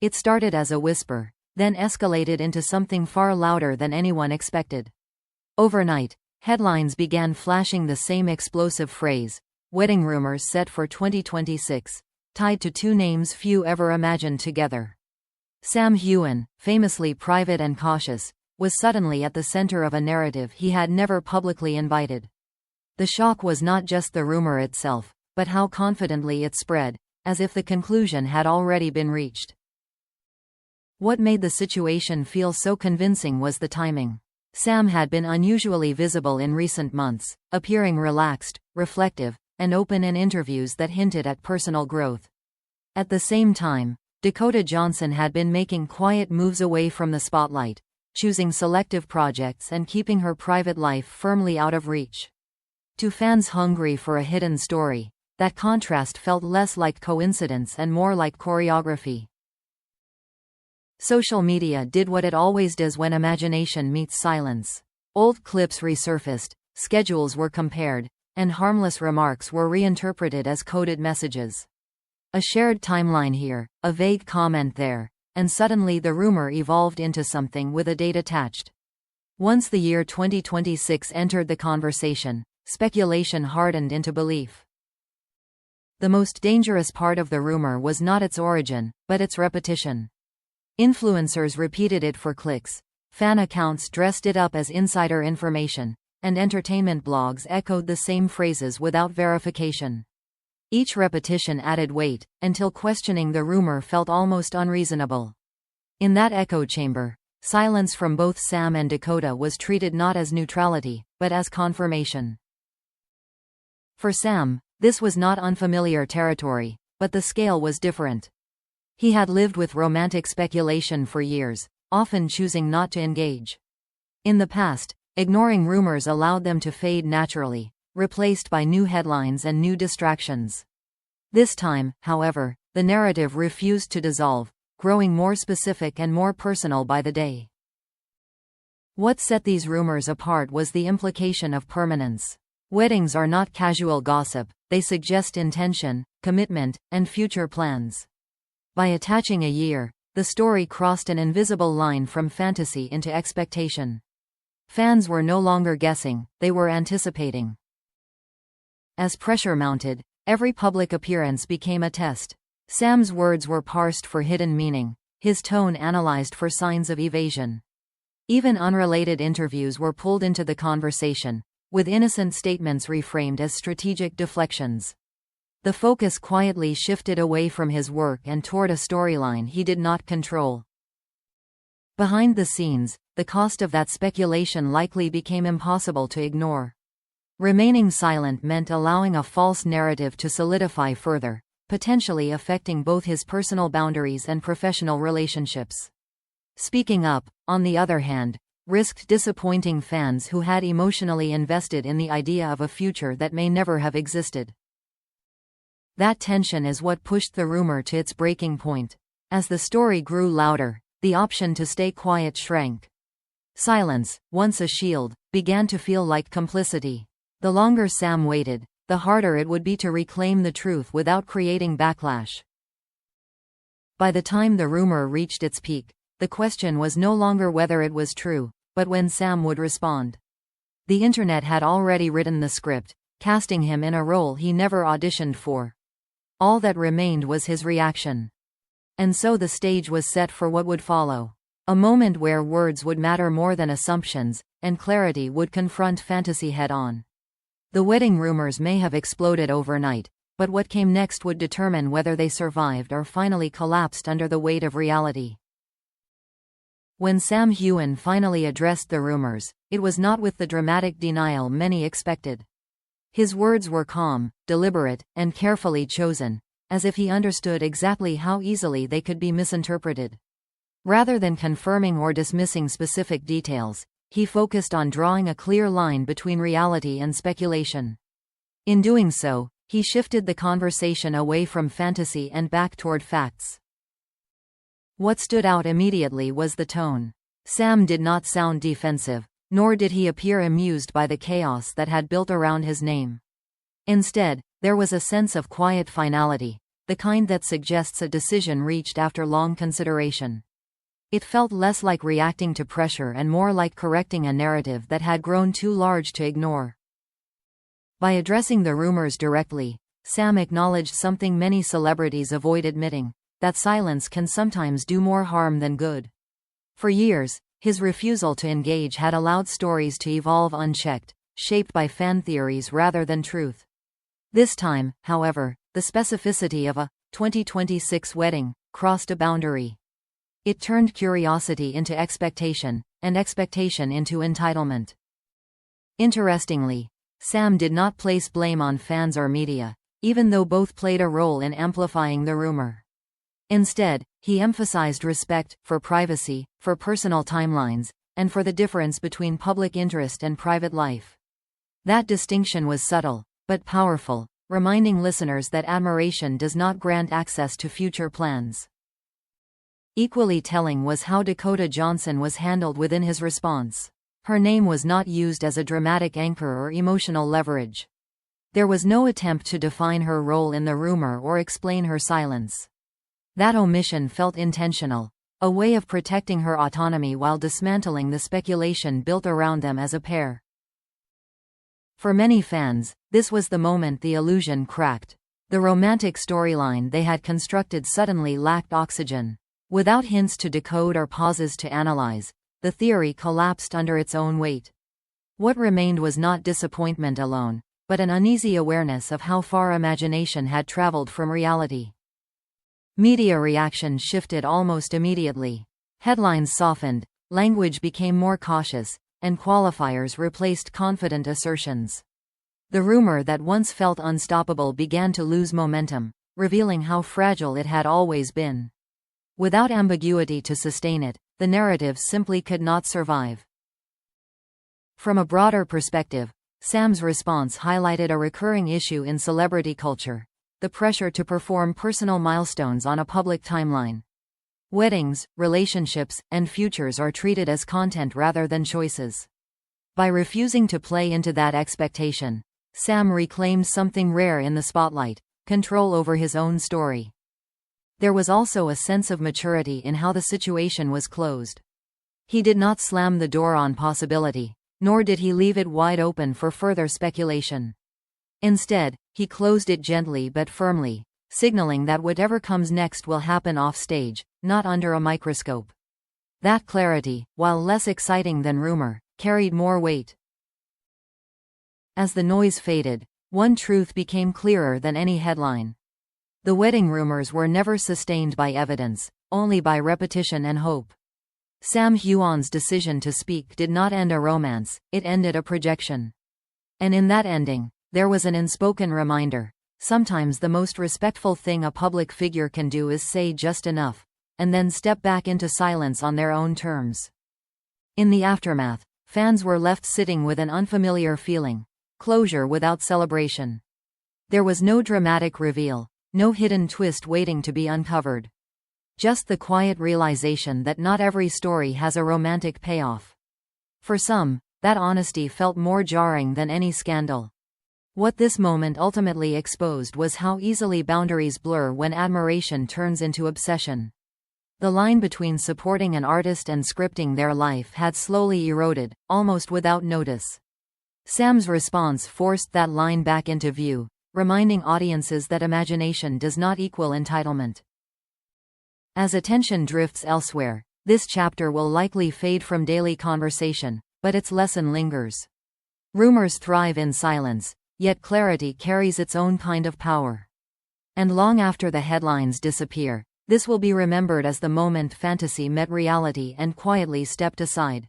It started as a whisper, then escalated into something far louder than anyone expected. Overnight, headlines began flashing the same explosive phrase: wedding rumors set for 2026, tied to two names few ever imagined together. Sam Heughan, famously private and cautious, was suddenly at the center of a narrative he had never publicly invited. The shock was not just the rumor itself, but how confidently it spread, as if the conclusion had already been reached. What made the situation feel so convincing was the timing. Sam had been unusually visible in recent months, appearing relaxed, reflective, and open in interviews that hinted at personal growth. At the same time, Dakota Johnson had been making quiet moves away from the spotlight, choosing selective projects and keeping her private life firmly out of reach. To fans hungry for a hidden story, that contrast felt less like coincidence and more like choreography. Social media did what it always does when imagination meets silence. Old clips resurfaced, schedules were compared, and harmless remarks were reinterpreted as coded messages. A shared timeline here, a vague comment there, and suddenly the rumor evolved into something with a date attached. Once the year 2026 entered the conversation, speculation hardened into belief. The most dangerous part of the rumor was not its origin, but its repetition. Influencers repeated it for clicks, fan accounts dressed it up as insider information, and entertainment blogs echoed the same phrases without verification. Each repetition added weight, until questioning the rumor felt almost unreasonable. In that echo chamber, silence from both Sam and Dakota was treated not as neutrality, but as confirmation. For Sam, this was not unfamiliar territory, but the scale was different. He had lived with romantic speculation for years, often choosing not to engage. In the past, ignoring rumors allowed them to fade naturally, replaced by new headlines and new distractions. This time, however, the narrative refused to dissolve, growing more specific and more personal by the day. What set these rumors apart was the implication of permanence. Weddings are not casual gossip, they suggest intention, commitment, and future plans. By attaching a year, the story crossed an invisible line from fantasy into expectation. Fans were no longer guessing, they were anticipating. As pressure mounted, every public appearance became a test. Sam's words were parsed for hidden meaning, his tone analyzed for signs of evasion. Even unrelated interviews were pulled into the conversation, with innocent statements reframed as strategic deflections. The focus quietly shifted away from his work and toward a storyline he did not control. Behind the scenes, the cost of that speculation likely became impossible to ignore. Remaining silent meant allowing a false narrative to solidify further, potentially affecting both his personal boundaries and professional relationships. Speaking up, on the other hand, risked disappointing fans who had emotionally invested in the idea of a future that may never have existed. That tension is what pushed the rumor to its breaking point. As the story grew louder, the option to stay quiet shrank. Silence, once a shield, began to feel like complicity. The longer Sam waited, the harder it would be to reclaim the truth without creating backlash. By the time the rumor reached its peak, the question was no longer whether it was true, but when Sam would respond. The internet had already written the script, casting him in a role he never auditioned for. All that remained was his reaction. And so the stage was set for what would follow. A moment where words would matter more than assumptions, and clarity would confront fantasy head-on. The wedding rumors may have exploded overnight, but what came next would determine whether they survived or finally collapsed under the weight of reality. When Sam Heughan finally addressed the rumors, it was not with the dramatic denial many expected. His words were calm, deliberate, and carefully chosen, as if he understood exactly how easily they could be misinterpreted. Rather than confirming or dismissing specific details, he focused on drawing a clear line between reality and speculation. In doing so, he shifted the conversation away from fantasy and back toward facts. What stood out immediately was the tone. Sam did not sound defensive, nor did he appear amused by the chaos that had built around his name. Instead, there was a sense of quiet finality, the kind that suggests a decision reached after long consideration. It felt less like reacting to pressure and more like correcting a narrative that had grown too large to ignore. By addressing the rumors directly, Sam acknowledged something many celebrities avoid admitting, that silence can sometimes do more harm than good. For years, his refusal to engage had allowed stories to evolve unchecked, shaped by fan theories rather than truth. This time, however, the specificity of a 2026 wedding crossed a boundary. It turned curiosity into expectation, and expectation into entitlement. Interestingly, Sam did not place blame on fans or media, even though both played a role in amplifying the rumor. Instead, he emphasized respect for privacy, for personal timelines, and for the difference between public interest and private life. That distinction was subtle, but powerful, reminding listeners that admiration does not grant access to future plans. Equally telling was how Dakota Johnson was handled within his response. Her name was not used as a dramatic anchor or emotional leverage. There was no attempt to define her role in the rumor or explain her silence. That omission felt intentional, a way of protecting her autonomy while dismantling the speculation built around them as a pair. For many fans, this was the moment the illusion cracked. The romantic storyline they had constructed suddenly lacked oxygen. Without hints to decode or pauses to analyze, the theory collapsed under its own weight. What remained was not disappointment alone, but an uneasy awareness of how far imagination had traveled from reality. Media reaction shifted almost immediately. Headlines softened, language became more cautious, and qualifiers replaced confident assertions. The rumor that once felt unstoppable began to lose momentum, revealing how fragile it had always been. Without ambiguity to sustain it, the narrative simply could not survive. From a broader perspective, Sam's response highlighted a recurring issue in celebrity culture: the pressure to perform personal milestones on a public timeline. Weddings, relationships, and futures are treated as content rather than choices. By refusing to play into that expectation, Sam reclaimed something rare in the spotlight: control over his own story. There was also a sense of maturity in how the situation was closed. He did not slam the door on possibility, nor did he leave it wide open for further speculation. Instead, he closed it gently but firmly, signaling that whatever comes next will happen off-stage, not under a microscope. That clarity, while less exciting than rumor, carried more weight. As the noise faded, one truth became clearer than any headline. The wedding rumors were never sustained by evidence, only by repetition and hope. Sam Heughan's decision to speak did not end a romance, it ended a projection. And in that ending, there was an unspoken reminder: sometimes the most respectful thing a public figure can do is say just enough, and then step back into silence on their own terms. In the aftermath, fans were left sitting with an unfamiliar feeling: closure without celebration. There was no dramatic reveal, no hidden twist waiting to be uncovered. Just the quiet realization that not every story has a romantic payoff. For some, that honesty felt more jarring than any scandal. What this moment ultimately exposed was how easily boundaries blur when admiration turns into obsession. The line between supporting an artist and scripting their life had slowly eroded, almost without notice. Sam's response forced that line back into view, reminding audiences that imagination does not equal entitlement. As attention drifts elsewhere, this chapter will likely fade from daily conversation, but its lesson lingers. Rumors thrive in silence, yet clarity carries its own kind of power. And long after the headlines disappear, this will be remembered as the moment fantasy met reality and quietly stepped aside.